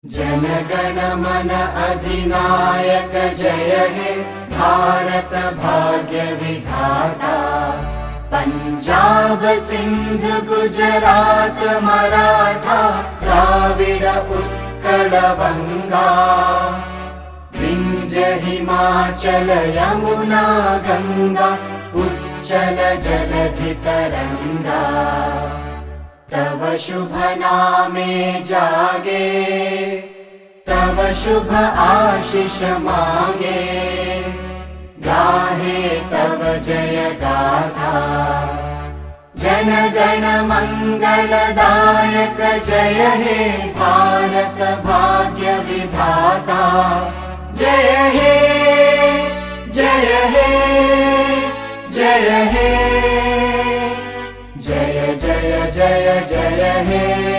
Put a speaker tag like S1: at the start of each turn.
S1: जनगण मन अधिनायक जय हे भारत भाग्य विधाता। पंजाब सिंध गुजरात मराठा द्राविड उत्कल बंगा। विंध्य हिमाचल यमुना गंगा उच्चल जलधि तरंगा। तव शुभ नामे जागे तव शुभ आशीष मागे। गाहे तव जय गाथा जनगण मंगलदायक जय हे भारत भाग्य विधाता। जय हे जय हे जय हे जय जय जय जय हे।